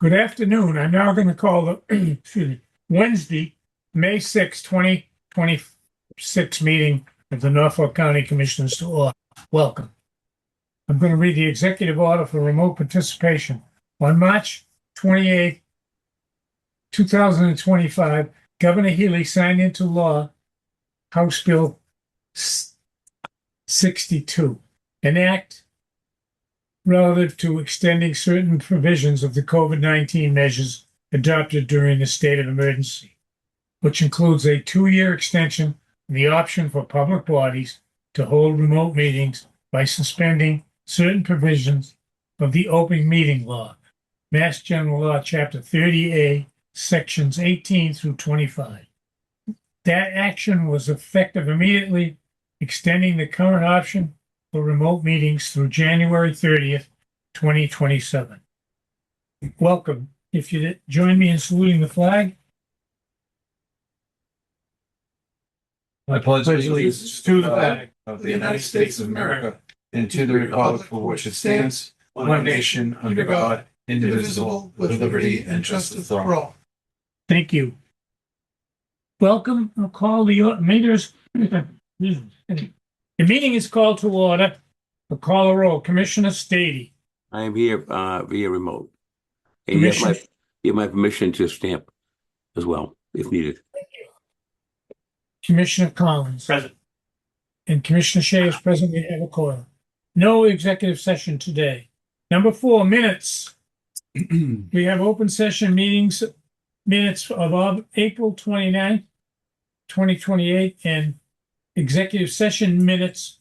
Good afternoon. I'm now going to call the excuse me, Wednesday, May 6, 2026 meeting of the Norfolk County Commissioners to order. Welcome. I'm going to read the executive order for remote participation. On March 28, 2025, Governor Healy signed into law House Bill 62, an act relative to extending certain provisions of the COVID-19 measures adopted during the state of emergency, which includes a 2-year extension of the option for public bodies to hold remote meetings by suspending certain provisions of the open meeting law, Mass General Law, Chapter 30A, Sections 18 through 25. That action was effective immediately, extending the current option for remote meetings through January 30th, 2027. Welcome. If you join me in saluting the flag. I pledge allegiance to the flag of the United States of America and to the republic for which it stands, one nation under God, indivisible, with liberty and justice for all. Thank you. Welcome. I'll call the meters. The meeting is called to order. I'll call a roll. Commissioner Stady. I am here via remote. And Commissioner, you have my permission to stamp as well, if needed. Commissioner Collins. Present. And Commissioner Shea is present. We have a quorum. No executive session today. Number 4, minutes. We have open session minutes of April 29th, 2028, and executive session minutes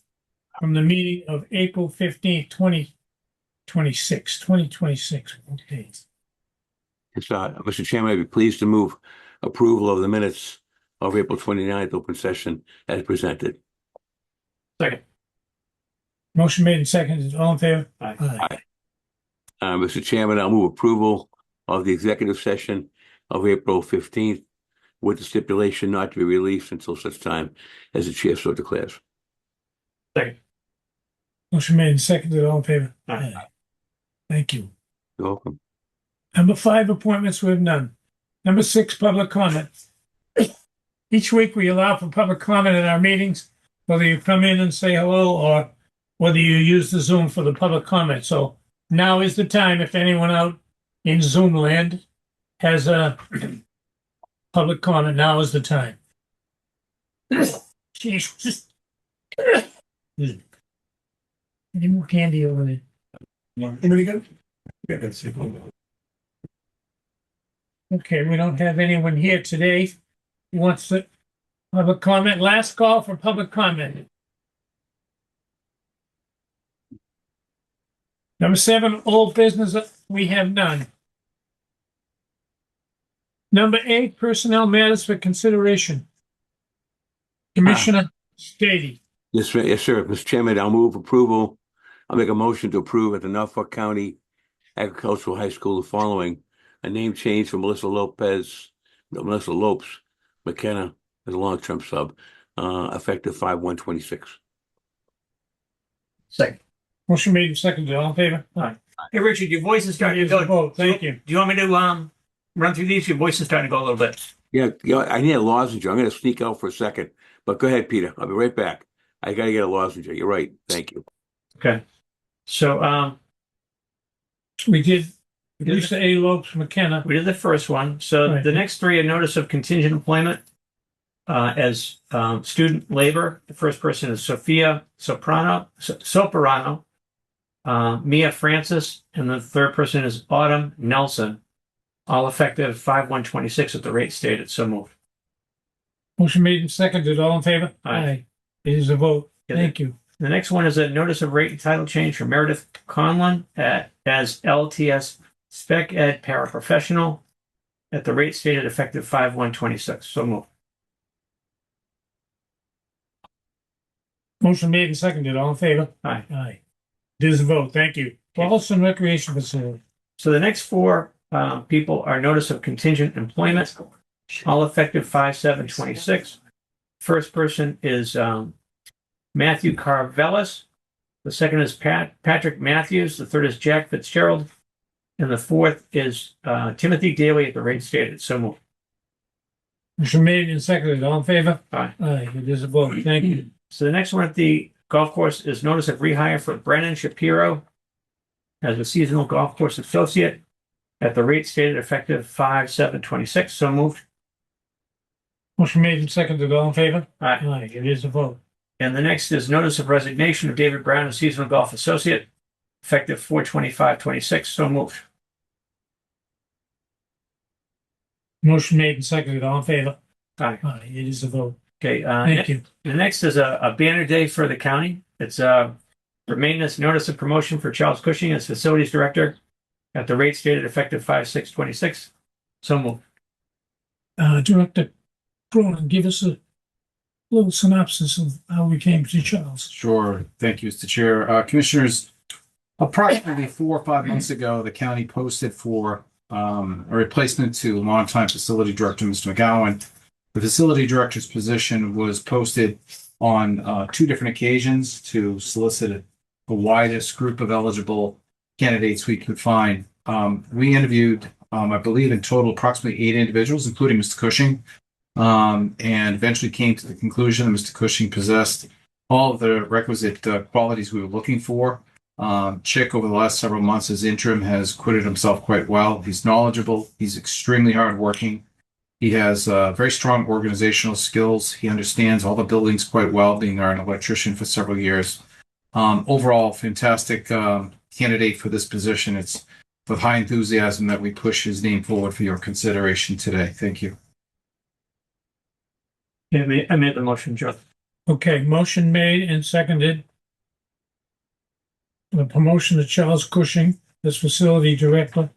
from the meeting of April 15th, 2026. Okay. Mr. Chairman, I'd be pleased to move approval of the minutes of April 29th open session as presented. Second. Motion made and seconded. All in favor? Aye. Mr. Chairman, I'll move approval of the executive session of April 15th with the stipulation not to be released until such time as the chair so declares. Second. Motion made and seconded. All in favor? Aye. Thank you. You're welcome. Number 5, appointments, we have none. Number 6, public comment. Each week we allow for public comment in our meetings, whether you come in and say hello or whether you use the Zoom for the public comment. So now is the time if anyone out in Zoom land has a public comment. Now is the time. Jesus. Any more candy over there? Anybody good? Okay, we don't have anyone here today who wants to public comment. Last call for public comment. Number 7, old business, we have none. Number 8, personnel matters for consideration. Commissioner Stady. Yes, sir. Mr. Chairman, I'll move approval. I'll make a motion to approve at the Norfolk County Agricultural High School the following: a name change for Melissa Lopes McKenna as a long-term sub, effective 5/1/26. Second. Motion made and seconded. All in favor? Aye. Hey, Richard, your voice is starting to go. Vote. Thank you. Do you want me to run through these? Your voice is starting to go a little bit. Yeah, I need a lozenge. I'm going to sneak out for a second, but go ahead, Peter. I'll be right back. I got to get a lozenge. You're right. Thank you. Okay. So We did Lisa A. Lopes McKenna. we did the first one. So Right. the next 3 are notice of contingent employment as student labor. The first person is Sophia Soperano, Mia Francis, and the third person is Autumn Nelson, all effective 5/1/26 at the rate stated. So moved. Motion made and seconded. All in favor? Aye. It is a vote. Yeah. Thank you. The next one is a notice of rate and title change for Meredith Conlon as LTS Spec Ed Paraprofessional at the rate stated effective 5/1/26. So moved. Motion made and seconded. All in favor? Aye. Aye. It is a vote. Thank you. Boston Recreation Facility. So the next 4 people are notice of contingent employment, all effective 5/7/26. First person is Matthew Carvelis. The second is Patrick Matthews. The third is Jack Fitzgerald. And the fourth is Timothy Daly at the rate stated. So moved. Motion made and seconded. All in favor? Aye. Aye, it is a vote. Thank you. So the next one at the golf course is notice of rehire for Brennan Shapiro as a seasonal golf course associate at the rate stated effective 5/7/26. So moved. Motion made and seconded. All in favor? Aye. Aye, it is a vote. And the next is notice of resignation of David Brown as seasonal golf associate effective 4/25/26. So moved. Motion made and seconded. All in favor? Aye. Aye, it is a vote. Okay. Thank you. The next is a banner day for the county. It's for maintenance notice of promotion for Charles Cushing as facilities director at the rate stated effective 5/6/26. So moved. Director Cronin, give us a little synopsis of how we came to Charles. Sure. Thank you, Mr. Chair. Commissioners, approximately 4 or 5 months ago, the county posted for a replacement to longtime facility director, Mr. McGowan. The facility director's position was posted on 2 different occasions to solicit the widest group of eligible candidates we could find. We interviewed, I believe, in total approximately 8 individuals, including Mr. Cushing, and eventually came to the conclusion that Mr. Cushing possessed all of the requisite qualities we were looking for. Chick, over the last several months as interim, has acquitted himself quite well. He's knowledgeable. He's extremely hardworking. He has very strong organizational skills. He understands all the buildings quite well, being an electrician for several years. Overall, fantastic candidate for this position. It's with high enthusiasm that we push his name forward for your consideration today. Thank you. Yeah, I made the motion, Joe. Okay, motion made and seconded. The promotion of Charles Cushing as facility director.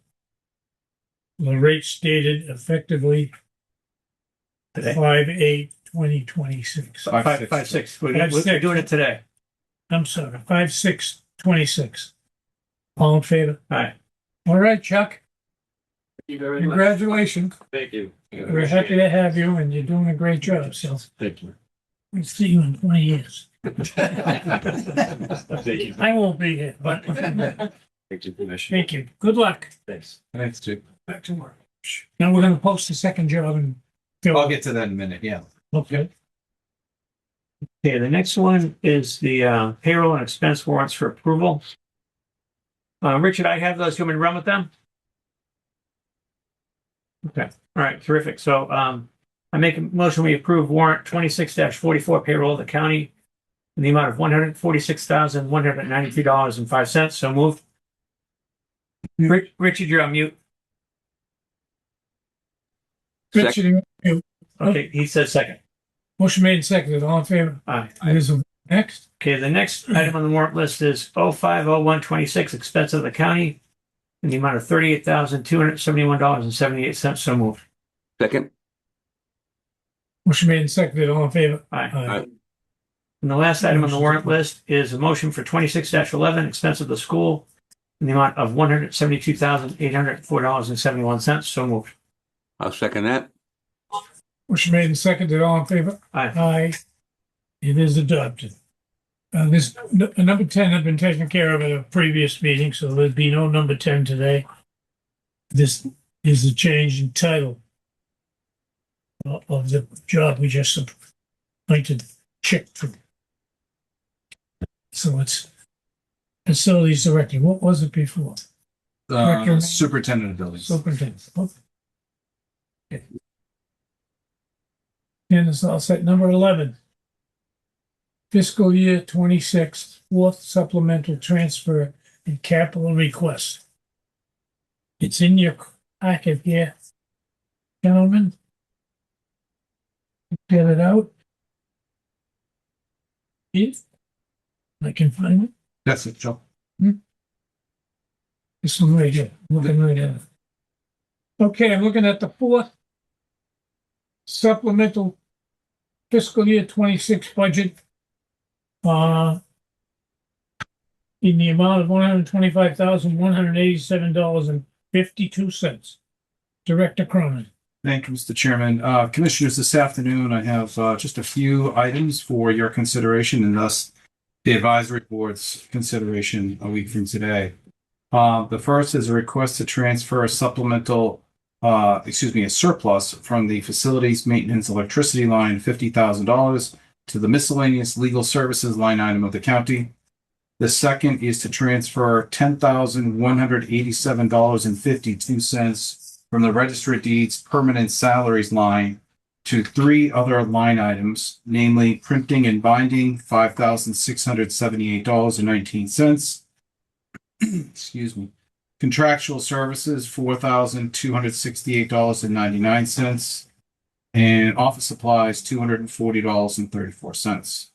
The rate stated effectively Today. 5/8/2026. 5/6. We're doing it today. I'm sorry, 5/6/26. All in favor? Aye. All right, Chuck, Thank you very much. congratulations. Thank you. We're happy to have you and you're doing a great job, so Thank you. we'll see you in 20 years. Thank you. I won't be here, but Thank you, Commissioner. thank you. Good luck. Thanks. Thanks, Chick. Back to work. Now we're gonna post the second job and fill. I'll get to that in a minute. Yeah. Okay. Okay, the next one is the payroll and expense warrants for approval. Richard, I have those. You want me to run with them? Okay. All right. Terrific. So I make a motion we approve warrant 26-44 payroll of the county in the amount of $146,193.05. So moved. Richard, you're on mute. Richard, Okay, he says second. motion made and seconded. All in favor? Aye. It is next. Okay, the next item on the warrant list is 050126 expense of the county in the amount of $38,271.78. So moved. Second. Motion made and seconded. All in favor? Aye. Aye. And the last item on the warrant list is a motion for 26-11 expense of the school in the amount of $172,804.71. So moved. I'll second that. Motion made and seconded. All in favor? Aye. Aye. It is adopted. This number 10 had been taken care of at a previous meeting, so there'd be no number 10 today. This is a change in title of the job we just appointed Chick for. So it's facilities director. What was it before? Director. Superintendent of buildings. Superintendent. Okay. And it's all set. Number 11. Fiscal year 26, fourth supplemental transfer and capital request. It's in your packet here, gentlemen. Get it out. If I can find it. That's it, Joe. This one right here. Looking right at it. Okay, I'm looking at the fourth supplemental fiscal year 26 budget. In the amount of $125,187.52. Director Cronin. Thank you, Mr. Chairman. Commissioners, this afternoon, I have just a few items for your consideration and thus the advisory board's consideration a week from today. The first is a request to transfer a a surplus from the facilities maintenance electricity line, $50,000 to the miscellaneous legal services line item of the county. The second is to transfer $10,187.52 from the Register of Deeds permanent salaries line to three other line items, namely printing and binding, $5,678.19. Excuse me. Contractual services, $4,268.99. And office supplies, $240.34.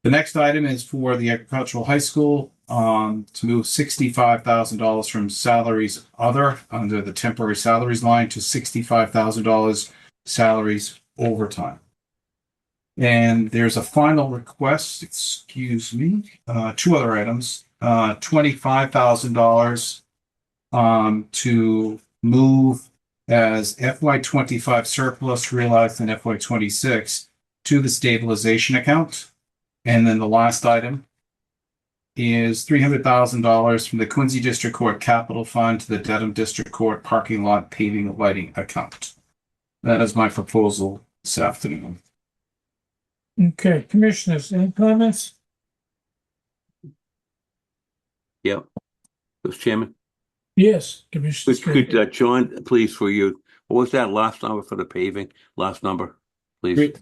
The next item is for the agricultural high school to move $65,000 from salaries other under the temporary salaries line to $65,000 salaries overtime. And there's a final request, excuse me, two other items, $25,000 to move as FY25 surplus realized in FY26 to the stabilization account. And then the last item is $300,000 from the Quincy District Court Capital Fund to the Dedham District Court Parking Lot Paving Lighting account. That is my proposal this afternoon. Okay, commissioners, any comments? Yep. Mr. Chairman, Yes, Commissioner. could John, please, for you, what was that last number for the paving? Last number, please,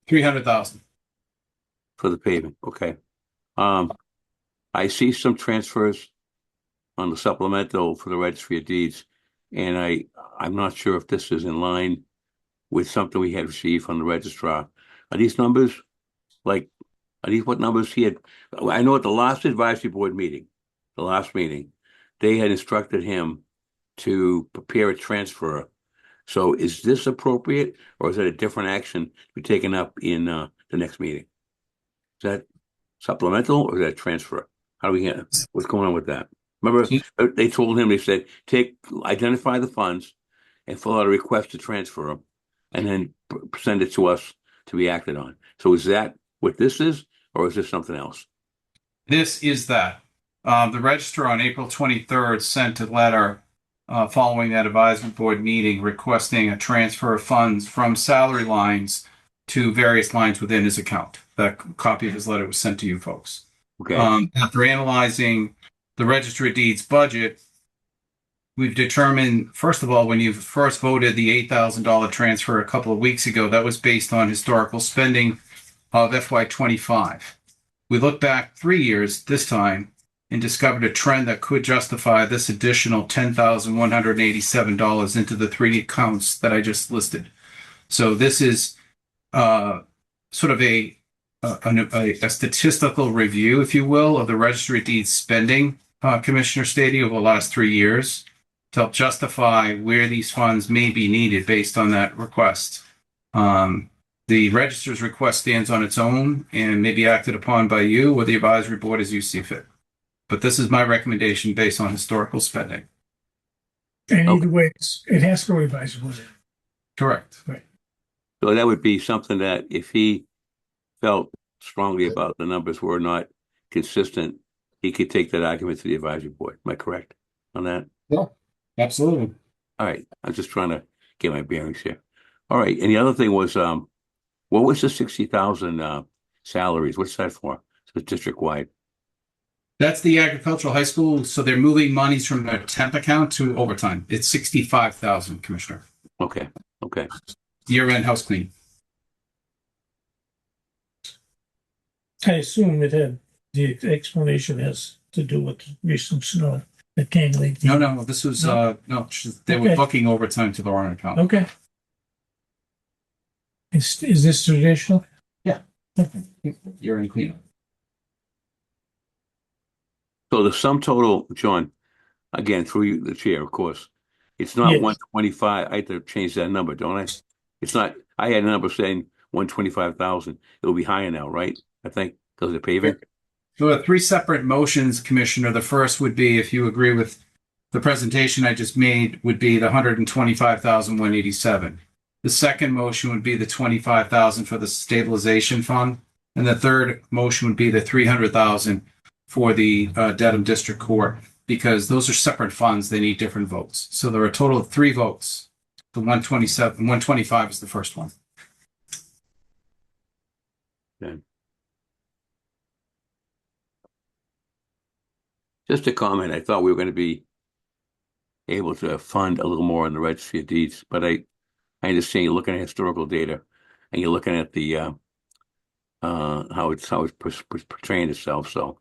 300,000. for the paving. Okay. I see some transfers on the supplemental for the Registry of Deeds, and I'm not sure if this is in line with something we had received from the registrar. Are these numbers are these what numbers he had? I know at the last advisory board meeting, they had instructed him to prepare a transfer. So is this appropriate, or is that a different action to be taken up in the next meeting? Is that supplemental or is that transfer? How do we get what's going on with that? Remember, they told him, they said, identify the funds and fill out a request to transfer them and then send it to us to be acted on. So is that what this is, or is this something else? This is that. The registrar on April 23rd sent a letter following that advisory board meeting requesting a transfer of funds from salary lines to various lines within his account. That copy of his letter was sent to you folks. Okay. After analyzing the Registry of Deeds budget, we've determined, first of all, when you first voted the $8,000 transfer a couple of weeks ago, that was based on historical spending of FY25. We looked back 3 years this time and discovered a trend that could justify this additional $10,187 into the three accounts that I just listed. So this is sort of a statistical review, if you will, of the Registry of Deeds spending, Commissioner Stady, over the last 3 years to help justify where these funds may be needed based on that request. The register's request stands on its own and may be acted upon by you or the advisory board as you see fit. But this is my recommendation based on historical spending. And either way, it has to go advisable. Correct. Right. So that would be something that if he felt strongly about the numbers were not consistent, he could take that argument to the advisory board. Am I correct on that? Yeah, absolutely. All right. I'm just trying to get my bearings here. All right. And the other thing was, what was the 60,000 salaries? What's that for? So it's district wide. That's the agricultural high school. So they're moving monies from their temp account to overtime. It's 65,000, Commissioner. Okay. Okay. Year-end house clean. I assume it had, the explanation has to do with recent snow that came late. No. This was No? they were Okay. booking overtime to the wrong account. Okay. Is this traditional? Yeah. Okay. Year-end cleanup. So the sum total, John, again, through you, the chair, of course, it's not Yes. 125. I have to change that number, don't I? It's not, I had a number saying 125,000. It'll be higher now, right? I think, because of the paving. So there are three separate motions, Commissioner. The first would be, if you agree with the presentation I just made, would be the 125,187. The second motion would be the 25,000 for the stabilization fund. And the third motion would be the 300,000 for the Dedham District Court because those are separate funds. They need different votes. So there are a total of 3 votes. The 127, 125 is the first one. Just a comment, I thought we were going to be able to fund a little more on the registry of deeds, but I understand you're looking at historical data and you're looking at the how it's portraying itself. So,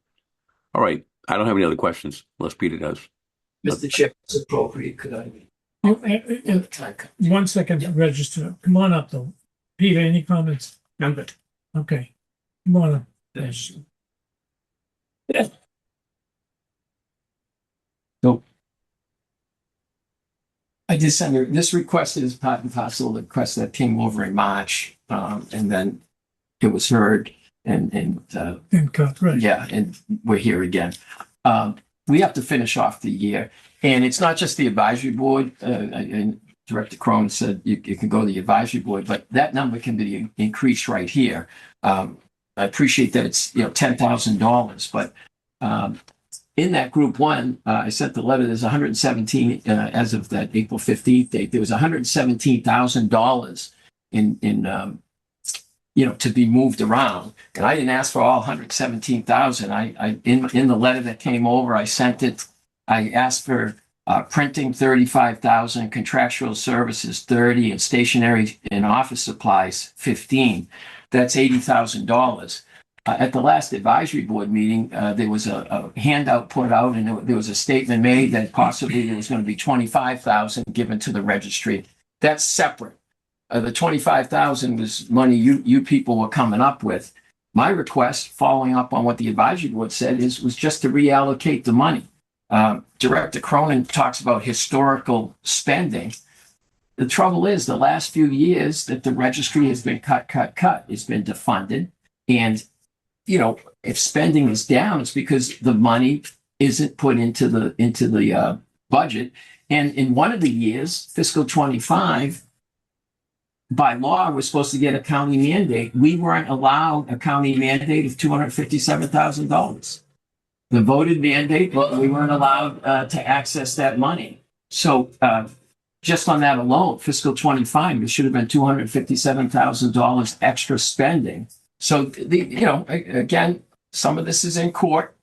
all right, I don't have any other questions unless Peter does. Mr. Chair, it's appropriate, could I? One second, register. Come on up, though. Peter, any comments? I'm good. Okay. Come on up. Yes. I did send her, this request is part and parcel of the request that came over in March, and then it was heard and Right. yeah, and we're here again. We have to finish off the year, and it's not just the advisory board, and Director Cronin said you can go to the advisory board, but that number can be increased right here. I appreciate that it's, $10,000, but in that group one, I sent the letter, there's 117, as of that April 15th date, there was $117,000 in to be moved around. And I didn't ask for all 117,000. In the letter that came over, I sent it. I asked for printing 35,000, contractual services 30, and stationery and office supplies 15. That's $80,000. At the last advisory board meeting, there was a handout put out, and there was a statement made that possibly there was going to be 25,000 given to the registry. That's separate. The 25,000 was money you people were coming up with. My request, following up on what the advisory board said, was just to reallocate the money. Director Cronin talks about historical spending. The trouble is, the last few years that the registry has been cut. It's been defunded, and if spending is down, it's because the money isn't put into the budget. And in one of the years, fiscal 25, by law, we're supposed to get a county mandate. We weren't allowed a county mandate of $257,000. The voted mandate, but we weren't allowed to access that money. So just on that alone, fiscal 25, it should have been $257,000 extra spending. So again, some of this is in court,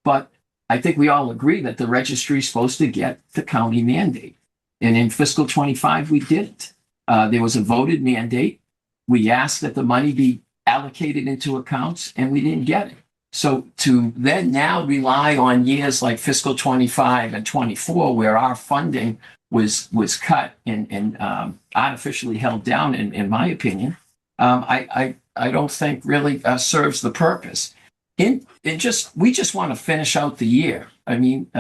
but I think we all agree that the registry is supposed to get the county mandate. And in fiscal 25, we didn't. There was a voted mandate. We asked that the money be allocated into accounts, and we didn't get it. So to then now rely on years like fiscal 25 and 24, where our funding was cut and artificially held down, in my opinion, I don't think really serves the purpose. We just want to finish out the year. I mean,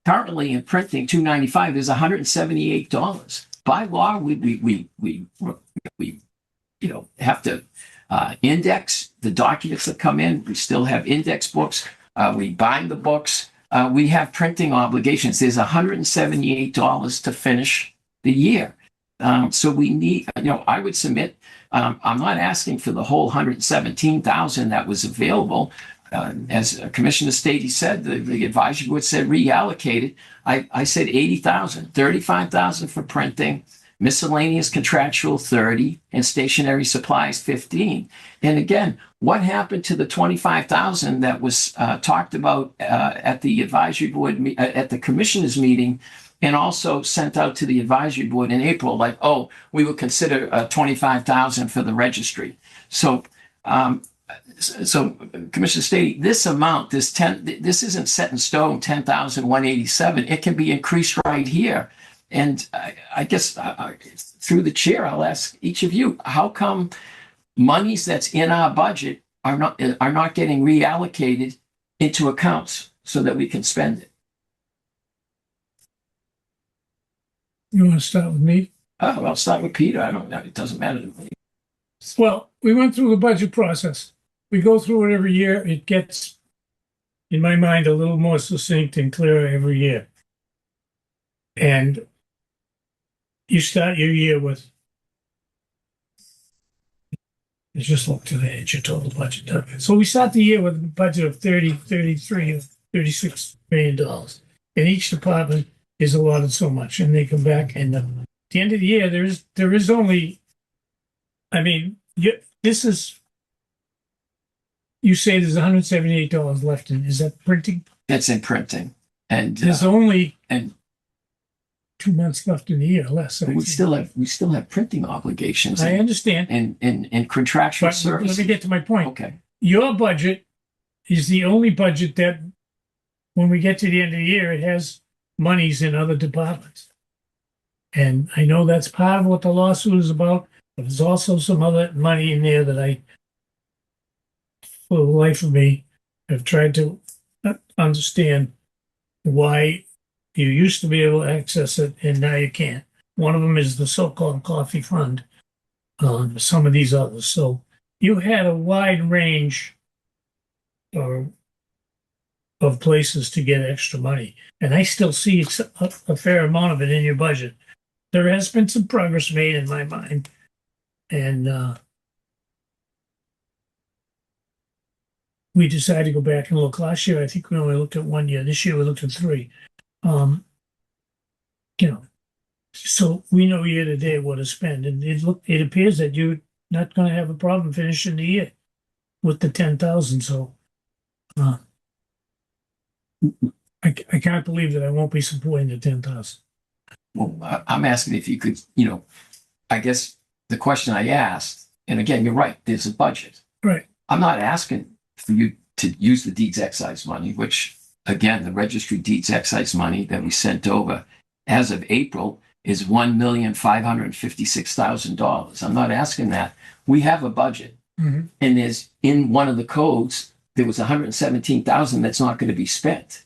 currently in printing 295, there's $178. By law, we have to index the documents that come in. We still have index books. We bind the books. We have printing obligations. There's $178 to finish the year. So we need, I would submit, I'm not asking for the whole 117,000 that was available. As Commissioner Stady said, the advisory board said reallocated. I said 80,000, 35,000 for printing, miscellaneous contractual 30, and stationery supplies 15. And again, what happened to the 25,000 that was talked about at the advisory board, at the commissioners meeting, and also sent out to the advisory board in April, like, oh, we would consider 25,000 for the registry. So, Commissioner Stady, this amount, this isn't set in stone, 10,187. It can be increased right here. And I guess through the chair, I'll ask each of you, how come monies that's in our budget are not getting reallocated into accounts so that we can spend it? You want to start with me? Oh, I'll start with Peter. I don't know. It doesn't matter to me. Well, we went through the budget process. We go through it every year. It gets, in my mind, a little more succinct and clearer every year. And you start your year with, let's just look to the edge, your total budget. So we start the year with a budget of 33, $36 million. And each department is allotted so much, and they come back, and at the end of the year, there is only, I mean, this is, you say there's $178 left in, is that printing? That's in printing. And There's only and 2 months left in the year, less. I we think. still have printing obligations I understand, and contractual but let services. me get to my point. Okay. Your budget is the only budget that, when we get to the end of the year, it has monies in other departments. And I know that's part of what the lawsuit is about, but there's also some other money in there that I, for the life of me, have tried to understand why you used to be able to access it and now you can't. One of them is the so-called coffee fund, some of these others. So you had a wide range of places to get extra money. And I still see a fair amount of it in your budget. There has been some progress made in my mind. And we decided to go back and look. Last year, I think we only looked at 1 year. This year, we looked at 3. You know, so we know year to day what to spend. And it appears that you're not going to have a problem finishing the year with the 10,000. So I can't believe that I won't be supporting the 10,000. Well, I'm asking if you could, I guess the question I asked, and again, you're right, there's a budget. Right. I'm not asking for you to use the deeds excise money, which, again, the registry deeds excise money that we sent over as of April is $1,556,000. I'm not asking that. We have a budget. Mm-hmm. And there's, in one of the codes, there was $117,000 that's not going to be spent.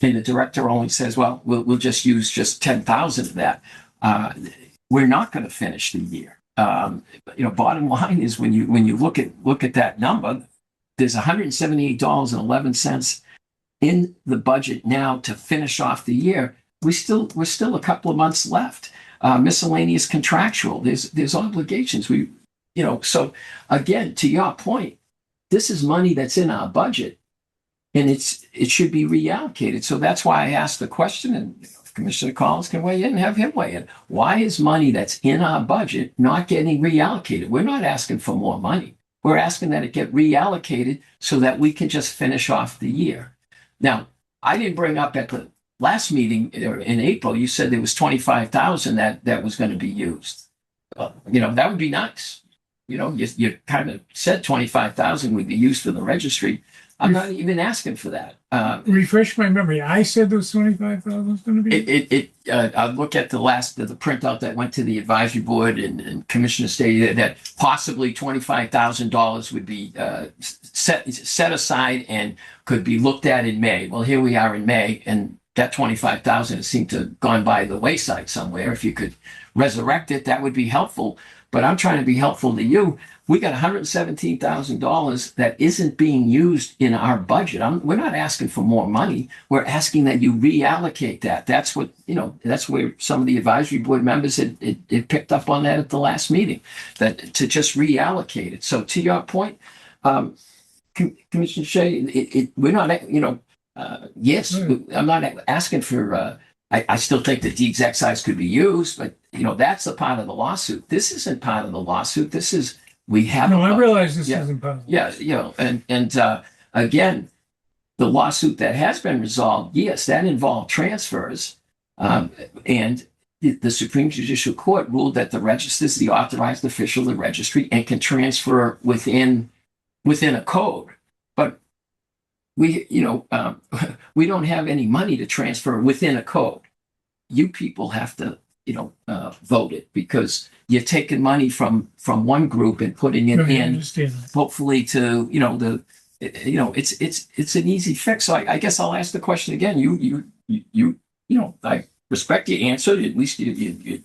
And the director only says, well, we'll just use just 10,000 of that. We're not going to finish the year. Bottom line is when you look at that number, there's $178.11 in the budget now to finish off the year. We're still a couple of months left. Miscellaneous contractual. There's obligations. So again, to your point, this is money that's in our budget. And it should be reallocated. So that's why I asked the question, and if Commissioner Collins can weigh in, have him weigh in. Why is money that's in our budget not getting reallocated? We're not asking for more money. We're asking that it get reallocated so that we can just finish off the year. Now, I didn't bring up at the last meeting in April, you said there was 25,000 that was going to be used. That would be nice. You kind of said 25,000 would be used for the registry. I'm not even asking for that. Refresh my memory. I said there was 25,000 was going to be. I look at the printout that went to the advisory board, and Commissioner stated that possibly $25,000 would be set aside and could be looked at in May. Well, here we are in May, and that 25,000 seemed to have gone by the wayside somewhere. If you could resurrect it, that would be helpful. But I'm trying to be helpful to you. We got $117,000 that isn't being used in our budget. We're not asking for more money. We're asking that you reallocate that. That's what, that's where some of the advisory board members had picked up on that at the last meeting, that to just reallocate it. So to your point, Commissioner Shea, we're not, yes, I'm not asking for, I still think the deeds excise could be used, but that's a part of the lawsuit. This isn't part of the lawsuit. This is, we have. No, I realize this isn't possible. Yeah, and again, the lawsuit that has been resolved, yes, that involved transfers, and the Supreme Judicial Court ruled that the register is the authorized official of the registry and can transfer within a code. But we don't have any money to transfer within a code. You people have to, vote it, because you're taking money from one group and putting it in, hopefully to, it's an easy fix. So I guess I'll ask the question again. I respect your answer. At least you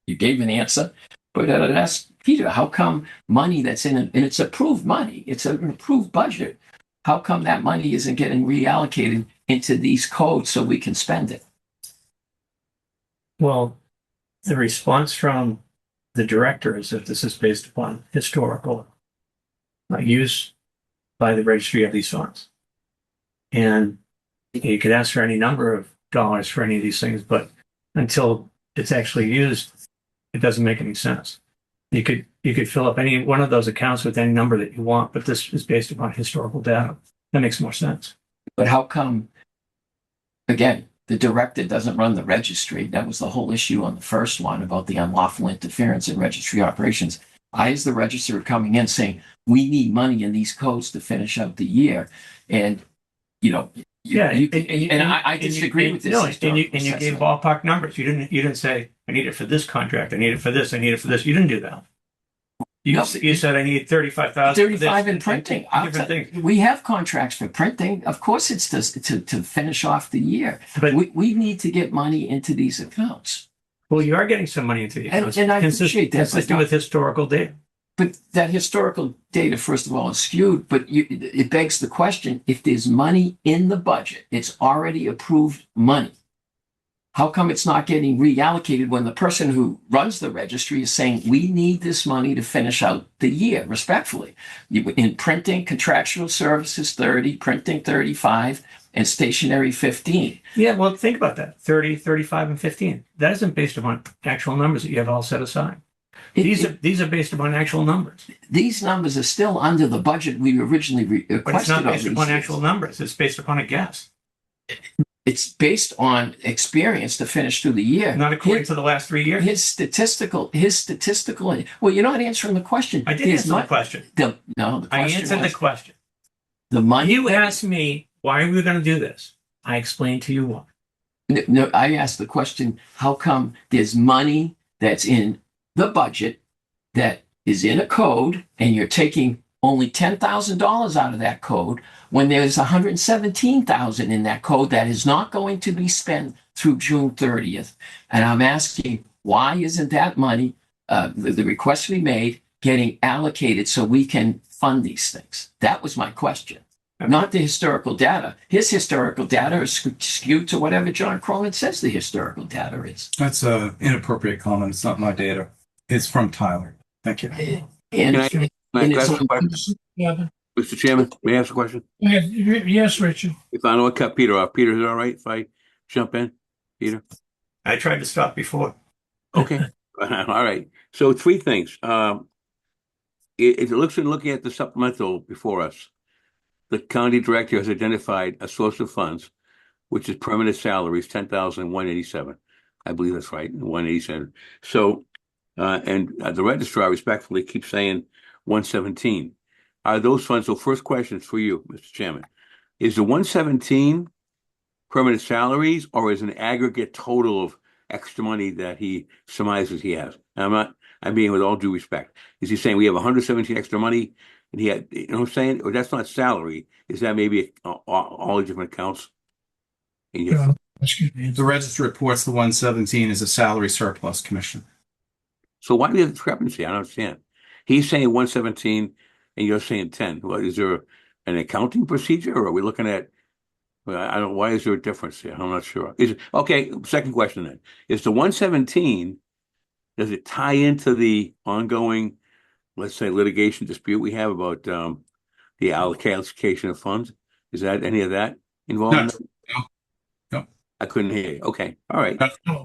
gave an answer. But I'd ask Peter, how come money that's in it, and it's approved money, it's an approved budget, how come that money isn't getting reallocated into these codes so we can spend it? Well, the response from the director is that this is based upon historical use by the registry of these funds. And you could ask for any number of dollars for any of these things, but until it's actually used, it doesn't make any sense. You could fill up any one of those accounts with any number that you want, but this is based upon historical data. That makes more sense. But how come, again, the director doesn't run the registry? That was the whole issue on the first one about the unlawful interference in registry operations. I, as the registrar, coming in saying, we need money in these codes to finish out the year. And, you know, I disagree with this. No, and you gave ballpark numbers. You didn't say, I need it for this contract, I need it for this, I need it for this. You didn't do that. You said I need 35,000. 35 in printing. Different things. We have contracts for printing. Of course, it's to finish off the year. But we need to get money into these accounts. well, you are getting some money into the accounts. And I appreciate that. Consistent with historical data. But that historical data, first of all, is skewed. But it begs the question: if there's money in the budget, it's already approved money. How come it's not getting reallocated when the person who runs the registry is saying, we need this money to finish out the year, respectfully? In printing, contractual services, 30, printing, 35, and stationery, 15. Yeah, well, think about that. 30, 35, and 15. That isn't based upon actual numbers that you have all set aside. These are based upon actual numbers. These numbers are still under the budget we originally requested. But it's not based upon actual numbers. It's based upon a guess. It's based on experience to finish through the year. Not according to the last 3 years. His statistical. Well, you're not answering the question. I did answer the question. The question I answered the question. The money. You asked me, why are we going to do this? I explained to you why. No, I asked the question, how come there's money that's in the budget that is in a code and you're taking only $10,000 out of that code when there's $117,000 in that code that is not going to be spent through June 30th. And I'm asking, why isn't that money, the request we made, getting allocated so we can fund these things? That was my question, not the historical data. His historical data is skewed to whatever John Cronin says the historical data is. That's an inappropriate comment. It's not my data. It's from Tyler. Thank you. And Can I ask a question? Yeah. Mr. Chairman, may I ask a question? Yes, Richard. If I know I cut Peter off, Peter, is it all right if I jump in? Peter? I tried to stop before. Okay. All right. So 3 things. It looks in looking at the supplemental before us, the county director has identified a source of funds, which is permanent salaries, 10,187. I believe that's right, 187. So, the registrar respectfully keeps saying 117. Are those funds? So first question is for you, Mr. Chairman. Is the 117 permanent salaries or is an aggregate total of extra money that he surmises he has? And I'm being with all due respect. Is he saying we have 117 extra money and he had, you know what I'm saying? Or that's not salary. Is that maybe all the different accounts? In your Yeah. Excuse me. The register reports the 117 is a salary surplus, Commissioner. So why do you have discrepancy? I don't understand. He's saying 117 and you're saying 10. What is there an accounting procedure or are we looking at, well, I don't, why is there a difference here? I'm not sure. Okay, second question then. Is the 117, does it tie into the ongoing, let's say, litigation dispute we have about the allocation of funds? Is that any of that involved? No. I couldn't hear you. Okay. All right.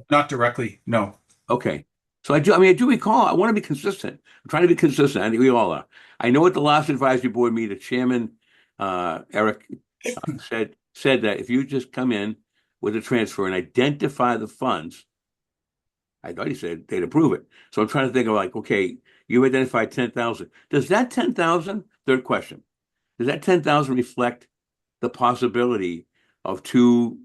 Not directly, no. Okay. So I do recall, I want to be consistent. I'm trying to be consistent. I think we all are. I know at the last advisory board meeting, the chairman, Eric, said that if you just come in with a transfer and identify the funds, I thought he said they'd approve it. So I'm trying to think of like, okay, you identified 10,000. Does that 10,000, third question, does that 10,000 reflect the possibility of 2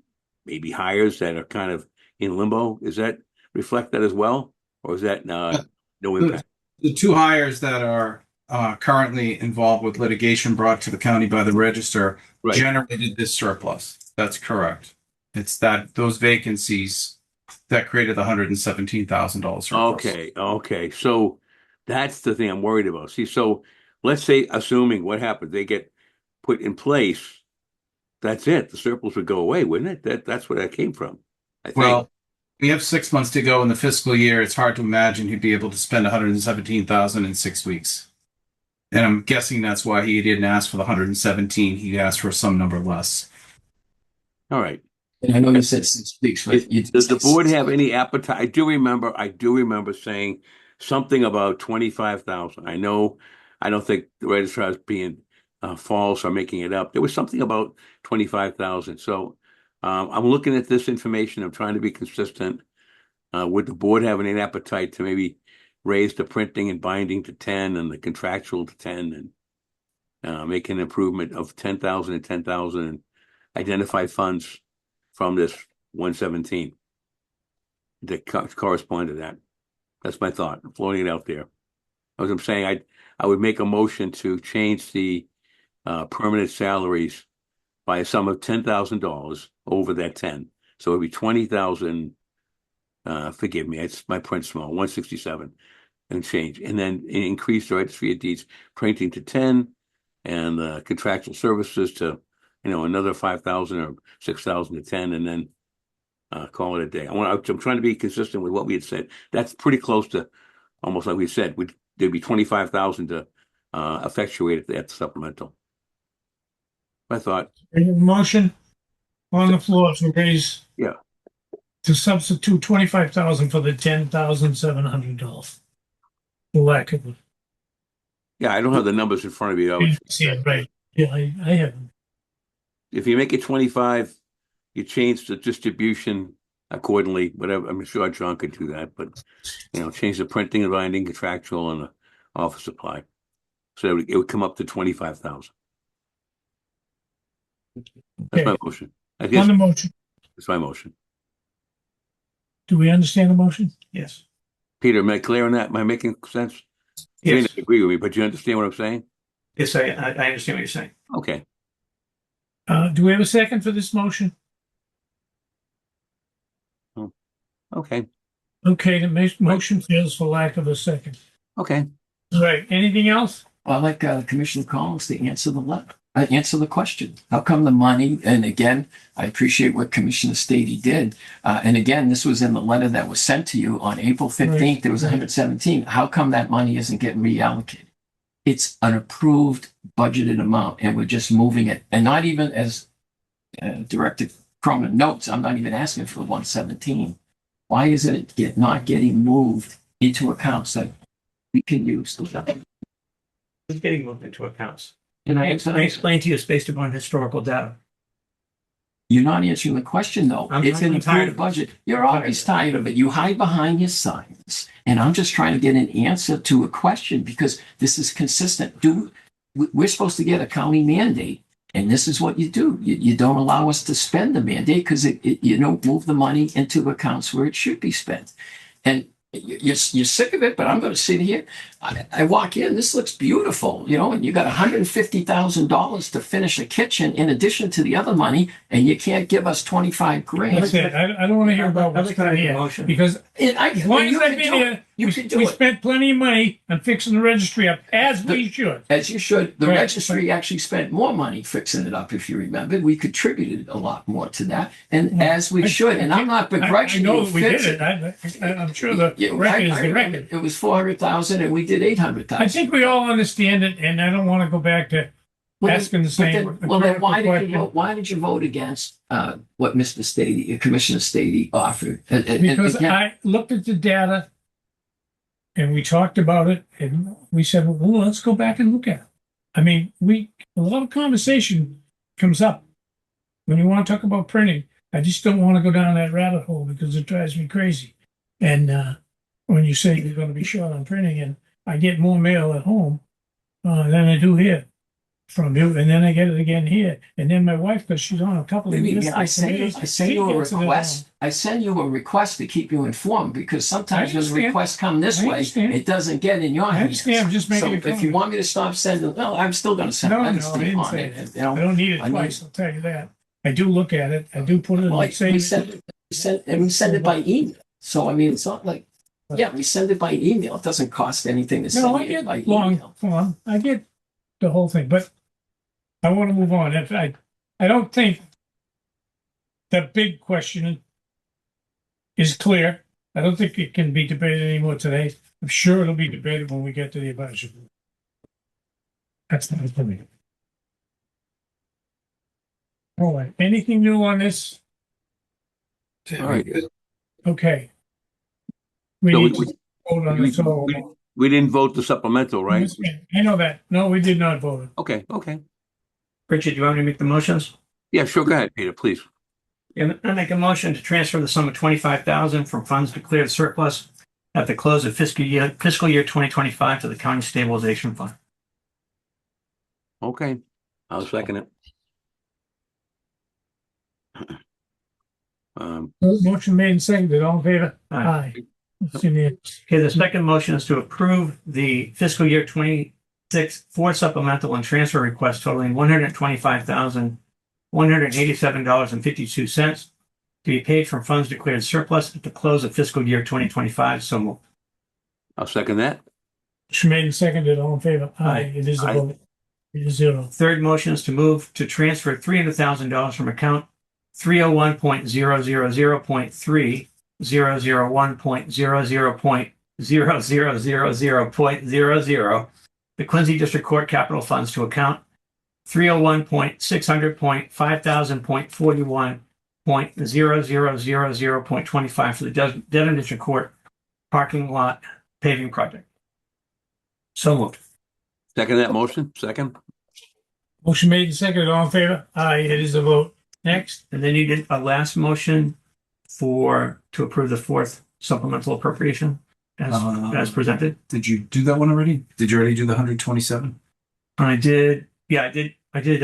maybe hires that are kind of in limbo? Is that reflect that as well? Or is that no impact? The 2 hires that are currently involved with litigation brought to the county by the register generated this surplus. That's correct. It's those vacancies that created the $117,000 surplus. Okay. So that's the thing I'm worried about. See, so let's say, assuming what happens, they get put in place, that's it. The surplus would go away, wouldn't it? That's where that came from. I think. Well, we have 6 months to go in the fiscal year. It's hard to imagine he'd be able to spend $117,000 in 6 weeks. And I'm guessing that's why he didn't ask for the 117. He asked for some number less. All right. And I know you said 6 weeks, but you Does the did say board 6 have weeks. any appetite? I do remember saying something about 25,000. I don't think the registrar is being false or making it up. There was something about 25,000. So I'm looking at this information. I'm trying to be consistent. Would the board have any appetite to maybe raise the printing and binding to 10 and the contractual to 10 and make an improvement of 10,000 and 10,000 and identify funds from this 117 that correspond to that? That's my thought. I'm floating it out there. As I'm saying, I would make a motion to change the permanent salaries by a sum of $10,000 over that 10. So it'd be 20,000. Forgive me, it's my print small, 167 and change, and then increase the registry of deeds printing to 10 and contractual services to another 5,000 or 6,000 to 10, and then call it a day. I'm trying to be consistent with what we had said. That's pretty close to almost like we said. There'd be 25,000 to effectuate it at the supplemental. I thought, A motion on the floor to raise. Yeah. To substitute 25,000 for the $10,700. For lack of. yeah, I don't have the numbers in front of me. I would See it, right. Yeah, I have. If you make it 25, you change the distribution accordingly. Whatever, I'm sure John could do that, but change the printing and binding, contractual, and the office supply, so it would come up to 25,000. That's my motion. I On guess the motion, that's my motion. do we understand the motion? Yes. Peter, am I clear on that? Am I making sense? You may Yes. not agree with me, but you understand what I'm saying? Yes, I understand what you're saying. Okay. Do we have a second for this motion? Okay. Okay, the motion fails for lack of a second. Okay. Right, anything else? I'd like Commissioner Collins to answer answer the question. How come the money, and again, I appreciate what Commissioner Stady did. And again, this was in the letter that was sent to you on April 15th. Right. There was 117. How come that money isn't getting reallocated? It's an approved budgeted amount, and we're just moving it. And not even as Director Cronin notes, I'm not even asking for the 117. Why is it not getting moved into accounts that we can use? It's getting moved into accounts. And I explained to you it's based upon historical data. You're not answering the question, though. It's an approved budget. You're always tired of it. You hide behind your signs. And I'm just trying to get an answer to a question because this is consistent. We're supposed to get a county mandate, and this is what you do. You don't allow us to spend the mandate because you don't move the money into accounts where it should be spent. And you're sick of it, but I'm going to sit here. I walk in, this looks beautiful, and you got $150,000 to finish a kitchen in addition to the other money, and you can't give us 25 grand. That's it. I don't want to hear about what's going here motion. because As long as I've been here, we spent plenty of money on fixing the registry up as we should. As you should. The Right. registry actually spent more money fixing it up, if you remember. We contributed a lot more to that, and as we should. And I'm not begrudging I know you that we did fix it. I'm sure the Yeah, record is I the remember record. it was 400,000, and we did 800,000. I think we all understand it, and I don't want to go back to asking the same. Then why question. did you vote against what Mr. Stady, Commissioner Stady offered? Because again, I looked at the data and we talked about it and we said, well, let's go back and look at it. I mean, a lot of conversation comes up when you want to talk about printing. I just don't want to go down that rabbit hole because it drives me crazy. And when you say you're going to be short on printing, and I get more mail at home than I do here from you, and then I get it again here, and then my wife, because she's on a couple of maybe lists I of send committees, you she a gets it at request. home. I send you a request to keep you informed because sometimes I when the understand. requests come this I way, understand. it doesn't get in your I hands. understand. I'm just making So a if you comment. want me to stop sending, well, I'm still going to send. No, I I understand didn't on say it, that. you know. I don't need it I know. twice. I'll tell you that. I do look at it. I do put it in Well, the same. we send it by email. So I mean, it's not like, yeah, we send it by email. It doesn't cost anything to No, I send it by get long email. form. I get the whole thing, but I want to move on. I don't think the big question is clear. I don't think it can be debated anymore today. I'm sure it'll be debated when we get to the advisory board. That's not for me. All right, anything new on this? All right. Okay. We So need to vote on this all. we didn't vote the supplemental, right? I know that. No, we did not vote. Okay, okay. Richard, do you want me to make the motions? Yeah, sure. Go ahead, Peter, please. Yeah, I make a motion to transfer the sum of 25,000 from funds declared surplus at the close of fiscal year 2025 to the county stabilization fund. Okay, I'll second it. Motion made and seconded. All in favor? Aye. It's unanimous. Okay, the second motion is to approve the fiscal year 26 Ford supplemental and transfer request totaling $125,187.52 to be paid from funds declared surplus at the close of fiscal year 2025. So moved. I'll second that. Motion made and seconded. All in favor? Aye. It is a Aye. vote. It is zero. Third motion is to move to transfer $300,000 from account 301.000.3 001.00.0000.00, the Quincy District Court Capital Funds to account 301.600.5041.0000.25 for the Dedham District Court parking lot paving project. So moved. Second that motion, second. Motion made and seconded. All in favor? Aye. It is a vote. Next. And then you did a last motion to approve the fourth supplemental appropriation as presented. Did you do that one already? Did you already do the 127? I did. Yeah, I did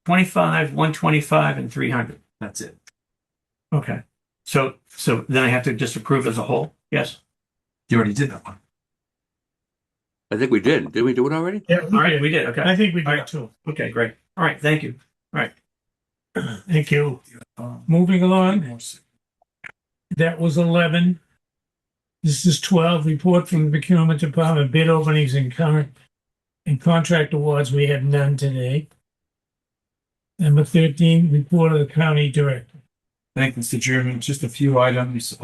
25, 125, and 300. That's it. Okay. So then I have to just approve as a whole? Yes. You already did that one. I think we did. Did we do it already? Yeah, All right, we did. Okay. I think we All did right. too. Okay, great. All right, thank you. Thank you. Moving along. That was 11. This is 12. Report from the procurement department, bid openings and current and contract awards. We have none today. Number 13, report of the county director. Thank you, Mr. Chairman. Just a few items.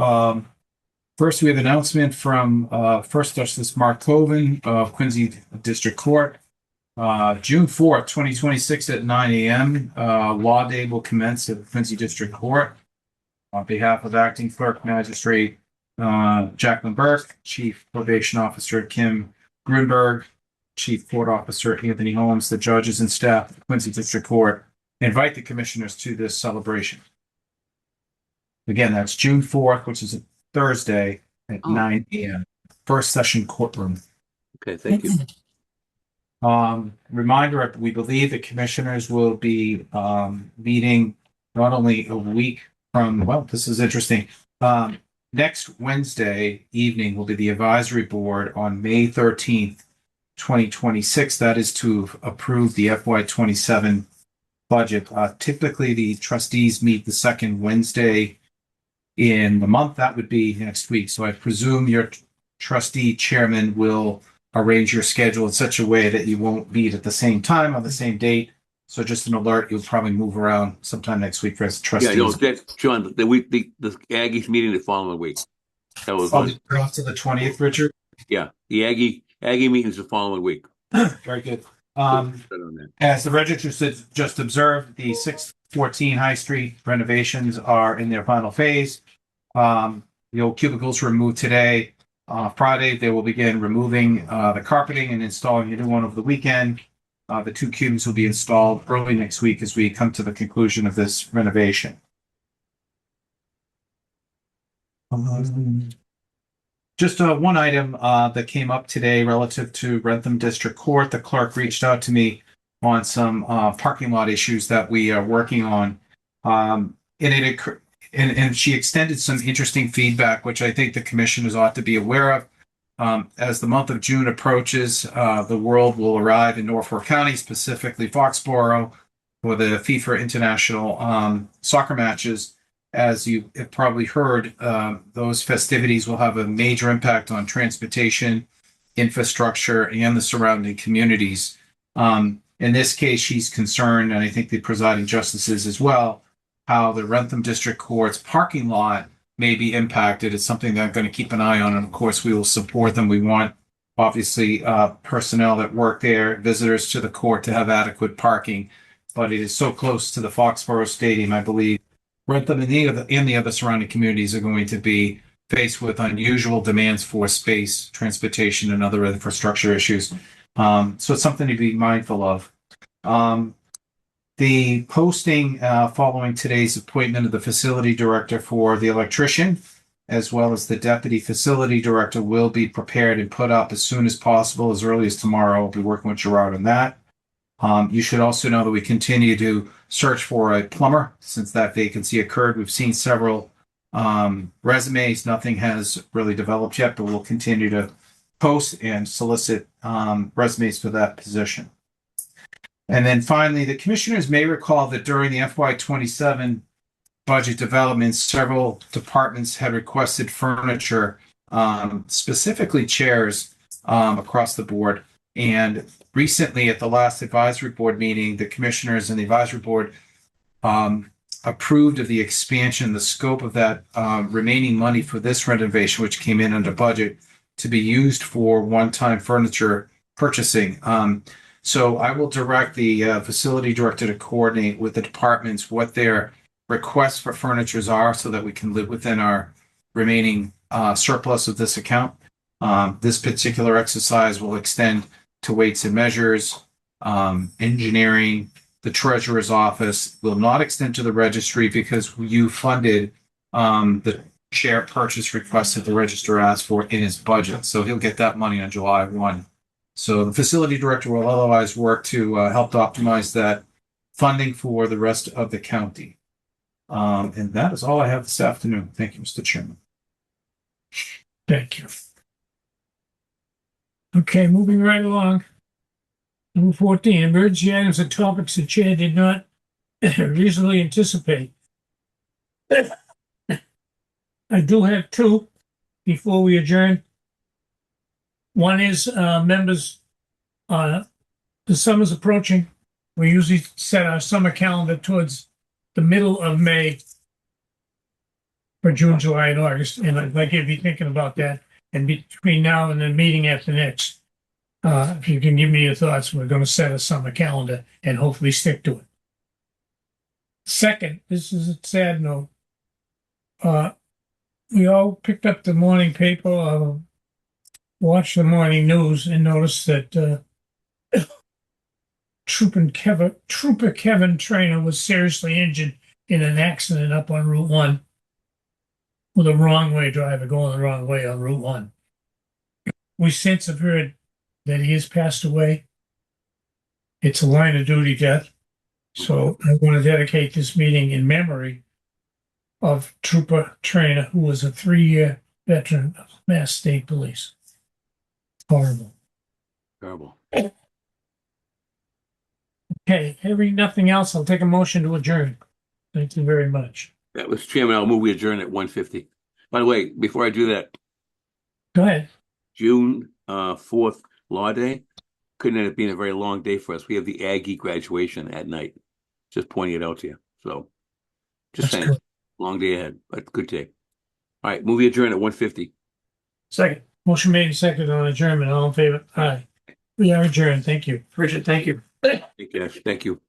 First, we have an announcement from First Justice Mark Coven of Quincy District Court. June 4th, 2026 at 9 a.m. Law Day will commence at the Quincy District Court. On behalf of Acting Clerk Magistrate Jacqueline Burke, Chief Probation Officer Kim Grunberg, Chief Court Officer Anthony Holmes, the judges and staff of the Quincy District Court invite the commissioners to this celebration. Again, that's June 4th, which is a Thursday at 9 a.m. First session courtroom. Okay, thank you. Reminder, we believe the commissioners will be meeting not only a week from, well, this is interesting. Next Wednesday evening will be the advisory board on May 13th, 2026. That is to approve the FY27 budget. Typically, the trustees meet the second Wednesday in the month. That would be next week. So I presume your trustee chairman will arrange your schedule in such a way that you won't meet at the same time on the same date. So just an alert, you'll probably move around sometime next week as trustees. Yeah, no, that's John, the week, the Aggies meeting the following week. That was, off to the 20th, Richard. yeah, the Aggie meeting's the following week. Very good. On that. As the register just observed, the 614 High Street renovations are in their final phase. The old cubicles were removed today. Friday, they will begin removing the carpeting and installing a new one over the weekend. The two cubes will be installed early next week as we come to the conclusion of this renovation. Just one item that came up today relative to Rentham District Court. The clerk reached out to me on some parking lot issues that we are working on. And she extended some interesting feedback, which I think the commissioners ought to be aware of. As the month of June approaches, the world will arrive in Norfolk County, specifically Foxborough, for the FIFA International soccer matches. As you have probably heard, those festivities will have a major impact on transportation, infrastructure, and the surrounding communities. In this case, she's concerned, and I think the presiding justices as well, how the Rentham District Court's parking lot may be impacted. It's something that I'm going to keep an eye on. And of course, we will support them. We want, obviously, personnel that work there, visitors to the court to have adequate parking. but it is so close to the Foxborough Stadium, I believe. Rentham and the other surrounding communities are going to be faced with unusual demands for space, transportation, and other infrastructure issues. So it's something to be mindful of. The posting following today's appointment of the facility director for the electrician, as well as the deputy facility director, will be prepared and put up as soon as possible, as early as tomorrow. I'll be working with Gerard on that. You should also know that we continue to search for a plumber since that vacancy occurred. We've seen several resumes. Nothing has really developed yet, but we'll continue to post and solicit resumes for that position. And then finally, the commissioners may recall that during the FY27 budget development, several departments had requested furniture, specifically chairs, across the board. And recently, at the last advisory board meeting, the commissioners and the advisory board approved of the expansion, the scope of that remaining money for this renovation, which came in under budget, to be used for one-time furniture purchasing. So I will direct the facility director to coordinate with the departments what their requests for furnitures are so that we can live within our remaining surplus of this account. This particular exercise will extend to weights and measures, engineering, the treasurer's office, will not extend to the registry because you funded the chair purchase request that the register asked for in his budget. So he'll get that money on July 1. So the facility director will otherwise work to help to optimize that funding for the rest of the county. And that is all I have this afternoon. Thank you, Mr. Chairman. Thank you. Okay, moving right along. Number 14, emergency items and topics the chair did not reasonably anticipate. I do have two before we adjourn. One is members, the summer's approaching. We usually set our summer calendar towards the middle of May for June, July, and August. And I'd like you to be thinking about that. And between now and the meeting after next, if you can give me your thoughts, we're going to set a summer calendar and hopefully stick to it. Second, this is a sad note. We all picked up the morning paper, watched the morning news, and noticed that Trooper Kevin Trainer was seriously injured in an accident up on Route 1 with a wrong-way driver going the wrong way on Route 1. We since have heard that he has passed away. It's a line-of-duty death. So I want to dedicate this meeting in memory of Trooper Trainer, who was a 3-year veteran of Mass State Police. Horrible. Terrible. Okay, having nothing else, I'll take a motion to adjourn. Thank you very much. That was Chairman. I'll move we adjourn at 1:50. By the way, before I do that, Go ahead. June 4th, Law Day, couldn't end up being a very long day for us. We have the Aggie graduation at night. Just pointing it out to you. So, just That's saying, good. long day ahead, but good day. All right, movie adjourn at 1:50. Second. Motion made and seconded on adjournment. All in favor? Aye. We are adjourned. Thank you. Richard, thank you. Thank you.